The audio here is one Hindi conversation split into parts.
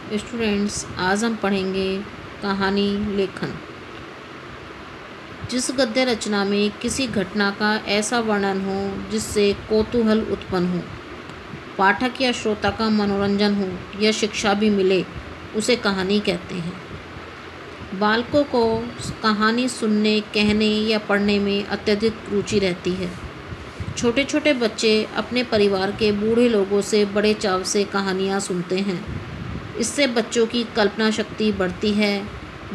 स्टूडेंट्स, आज हम पढ़ेंगे कहानी लेखन। जिस गद्य रचना में किसी घटना का ऐसा वर्णन हो जिससे कौतूहल उत्पन्न हो, पाठक या श्रोता का मनोरंजन हो या शिक्षा भी मिले, उसे कहानी कहते हैं। बालकों को कहानी सुनने, कहने या पढ़ने में अत्यधिक रुचि रहती है। छोटे छोटे बच्चे अपने परिवार के बूढ़े लोगों से बड़े चाव से कहानियाँ सुनते हैं। इससे बच्चों की कल्पना शक्ति बढ़ती है,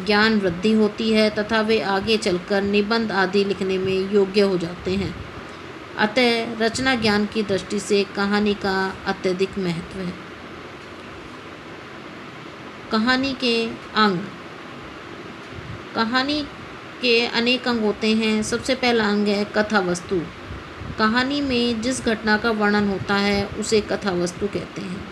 ज्ञान वृद्धि होती है तथा वे आगे चलकर निबंध आदि लिखने में योग्य हो जाते हैं। अतः रचना ज्ञान की दृष्टि से कहानी का अत्यधिक महत्व है। कहानी के अंग। कहानी के अनेक अंग होते हैं। सबसे पहला अंग है कथा वस्तु। कहानी में जिस घटना का वर्णन होता है उसे कथा वस्तु कहते हैं।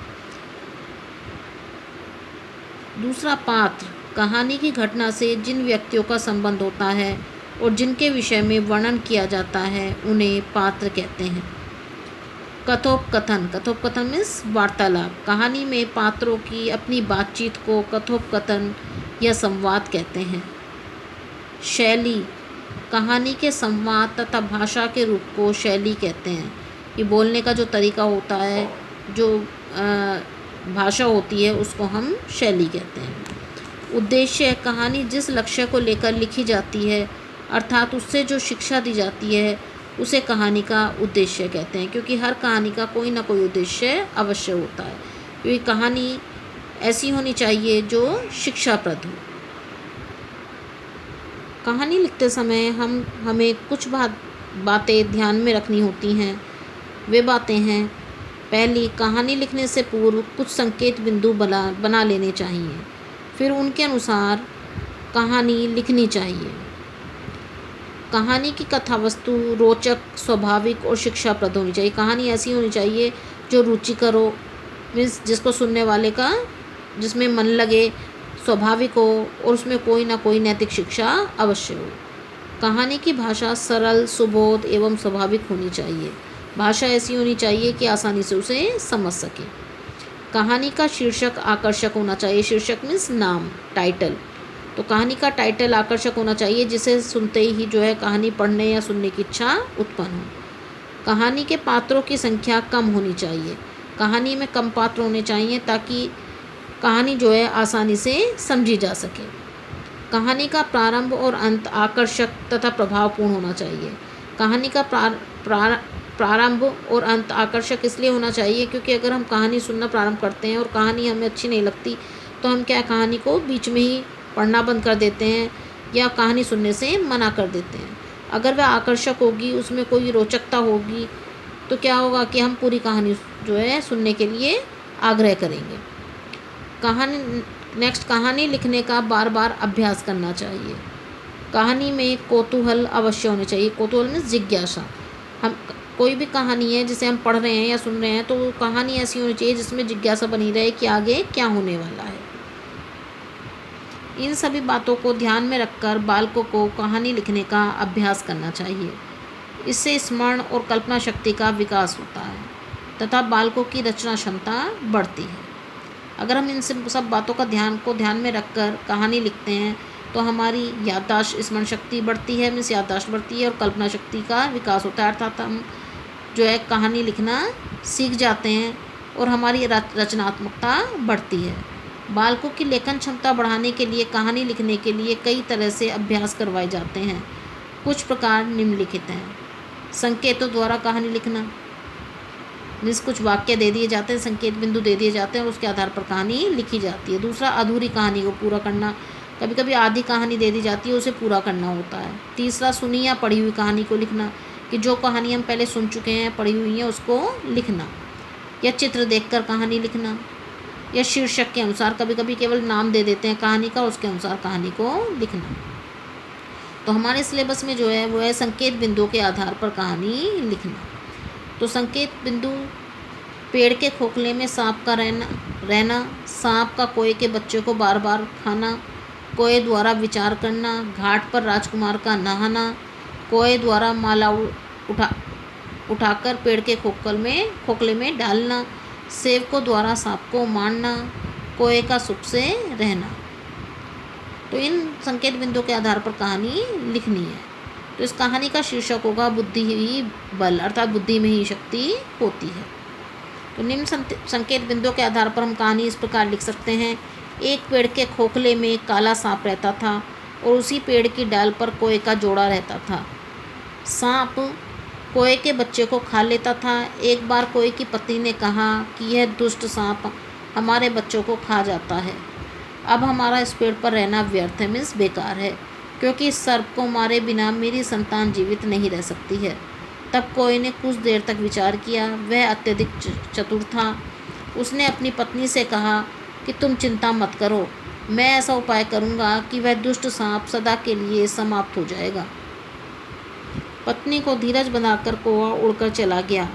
दूसरा पात्र। कहानी की घटना से जिन व्यक्तियों का संबंध होता है और जिनके विषय में वर्णन किया जाता है उन्हें पात्र कहते हैं। कथोपकथन। कथोपकथन मीन्स वार्तालाप। कहानी में पात्रों की अपनी बातचीत को कथोपकथन या संवाद कहते हैं। शैली। कहानी के संवाद तथा भाषा के रूप को शैली कहते हैं। ये बोलने का जो तरीका होता है, जो भाषा होती है, उसको हम शैली कहते हैं। उद्देश्य। कहानी जिस लक्ष्य को लेकर लिखी जाती है, अर्थात उससे जो शिक्षा दी जाती है, उसे कहानी का उद्देश्य कहते हैं। क्योंकि हर कहानी का कोई ना कोई उद्देश्य अवश्य होता है। क्योंकि कहानी ऐसी होनी चाहिए जो शिक्षाप्रद हो। कहानी लिखते समय हमें कुछ बातें ध्यान में रखनी होती हैं। वे बातें हैं, पहली, कहानी लिखने से पूर्व कुछ संकेत बिंदु बना लेने चाहिए। फिर उनके अनुसार कहानी लिखनी चाहिए। कहानी की कथा वस्तु रोचक, स्वाभाविक और शिक्षाप्रद होनी चाहिए। कहानी ऐसी होनी चाहिए जो रुचिकर हो, मीन्स जिसको सुनने वाले का जिसमें मन लगे, स्वाभाविक हो और उसमें कोई ना कोई नैतिक शिक्षा अवश्य हो। कहानी की भाषा सरल, सुबोध एवं स्वाभाविक होनी चाहिए। भाषा ऐसी होनी चाहिए कि आसानी से उसे समझ सके। कहानी का शीर्षक आकर्षक होना चाहिए। शीर्षक मीन्स नाम, टाइटल। तो कहानी का टाइटल आकर्षक होना चाहिए, जिसे सुनते ही जो है कहानी पढ़ने या सुनने की इच्छा उत्पन्न हो। कहानी के पात्रों की संख्या कम होनी चाहिए। कहानी में कम पात्र होने चाहिए ताकि कहानी जो है आसानी से समझी जा सके। कहानी का प्रारंभ और अंत आकर्षक तथा प्रभावपूर्ण होना चाहिए। कहानी का प्रारंभ और अंत आकर्षक इसलिए होना चाहिए क्योंकि अगर हम कहानी सुनना प्रारंभ करते हैं और कहानी हमें अच्छी नहीं लगती तो हम कहानी को बीच में ही पढ़ना बंद कर देते हैं या कहानी सुनने से मना कर देते हैं। अगर वह आकर्षक होगी, उसमें कोई रोचकता होगी, तो क्या होगा कि हम पूरी कहानी जो है सुनने के लिए आग्रह करेंगे। कहानी लिखने का बार बार अभ्यास करना चाहिए। कहानी में कौतूहल अवश्य होने चाहिए। कौतूहल मीन्स जिज्ञासा। हम कोई भी कहानी है जिसे हम पढ़ रहे हैं या सुन रहे हैं, तो कहानी ऐसी होनी चाहिए जिसमें जिज्ञासा बनी रहे कि आगे क्या होने वाला है। इन सभी बातों को ध्यान में रखकर बालकों को कहानी लिखने का अभ्यास करना चाहिए। इससे स्मरण और कल्पना शक्ति का विकास होता है तथा बालकों की रचना क्षमता बढ़ती है। अगर हम इन सब बातों का ध्यान में रखकर कहानी लिखते हैं तो हमारी याददाश्त, स्मरण शक्ति बढ़ती है, मीन्स याददाश्त बढ़ती है और कल्पना शक्ति का विकास होता है। अर्थात हम जो है कहानी लिखना सीख जाते हैं और हमारी रचनात्मकता बढ़ती है। बालकों की लेखन क्षमता बढ़ाने के लिए कहानी लिखने के लिए कई तरह से अभ्यास करवाए जाते हैं। कुछ प्रकार निम्नलिखित हैं। संकेतों द्वारा कहानी लिखना, मीन्स कुछ वाक्य दे दिए जाते हैं, संकेत बिंदु दे दिए जाते हैं और उसके आधार पर कहानी लिखी जाती है। दूसरा, अधूरी कहानी को पूरा करना। कभी कभी आधी कहानी दे दी जाती है, उसे पूरा करना होता है। तीसरा, सुनी या पढ़ी हुई कहानी को लिखना, कि जो कहानी हम पहले सुन चुके हैं, पढ़ी हुई है, उसको लिखना। या चित्र देखकर कहानी लिखना, या शीर्षक के अनुसार, कभी कभी केवल नाम दे देते हैं कहानी का, उसके अनुसार कहानी को लिखना। तो हमारे सिलेबस में जो है वो है संकेत बिंदुओं के आधार पर कहानी लिखना। तो संकेत बिंदु, पेड़ के खोखले में सांप का रहना, सांप का कोए के बच्चे को बार बार खाना, कोए द्वारा विचार करना, घाट पर राजकुमार का नहाना, कोए द्वारा माला उठाकर पेड़ के खोखले में डालना, सेवकों द्वारा सांप को मारना, कोए का सुख से रहना। तो इन संकेत बिंदुओं के आधार पर कहानी लिखनी है। तो इस कहानी का शीर्षक होगा बुद्धि ही बल, अर्थात बुद्धि में ही शक्ति होती है। तो निम्न संकेत बिंदुओं के आधार पर हम कहानी इस प्रकार लिख सकते हैं। एक पेड़ के खोखले में एक काला सांप रहता था और उसी पेड़ की डाल पर कोए का जोड़ा रहता था। सांप कोए के बच्चे को खा लेता था। एक बार कोए की पत्नी ने कहा कि यह दुष्ट सांप हमारे बच्चों को खा जाता है, अब हमारा इस पेड़ पर रहना व्यर्थ है, मीन्स बेकार है, क्योंकि इस सर्प को मारे बिना मेरी संतान जीवित नहीं रह सकती है। तब कोए ने कुछ देर तक विचार किया। वह अत्यधिक चतुर था। उसने अपनी पत्नी से कहा कि तुम चिंता मत करो, मैं ऐसा उपाय करूँगा कि वह दुष्ट सांप सदा के लिए समाप्त हो जाएगा। पत्नी को धीरज बनाकर कौवा उड़कर चला गया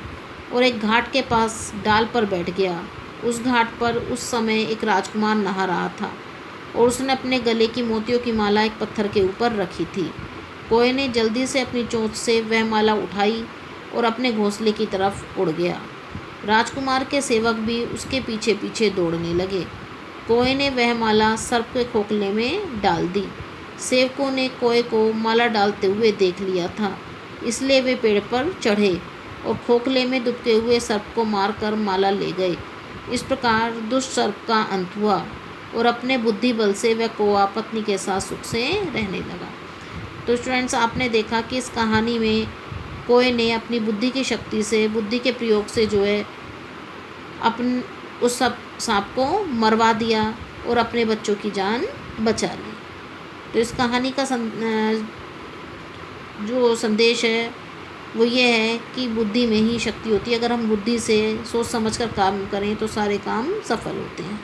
और एक घाट के पास डाल पर बैठ गया। उस घाट पर उस समय एक राजकुमार नहा रहा था और उसने अपने गले की मोतियों की माला एक पत्थर के ऊपर रखी थी। कोए ने जल्दी से अपनी चोंच से वह माला उठाई और अपने घोंसले की तरफ उड़ गया। राजकुमार के सेवक भी उसके पीछे पीछे दौड़ने लगे। कोए ने वह माला सर्प के खोखले में डाल दी। सेवकों ने कोए को माला डालते हुए देख लिया था, इसलिए वे पेड़ पर चढ़े और खोखले में दुबके हुए सर्प को मारकर माला ले गए। इस प्रकार दुष्ट सर्प का अंत हुआ और अपने बुद्धि बल से वह कौवा पत्नी के साथ सुख से रहने लगा। तो स्टूडेंट्स, आपने देखा कि इस कहानी में कोए ने अपनी बुद्धि की शक्ति से, बुद्धि के प्रयोग से जो है उस सांप को मरवा दिया और अपने बच्चों की जान बचा ली। तो इस कहानी का जो संदेश है वो ये है कि बुद्धि में ही शक्ति होती है। अगर हम बुद्धि से सोच समझकर काम करें तो सारे काम सफल होते हैं।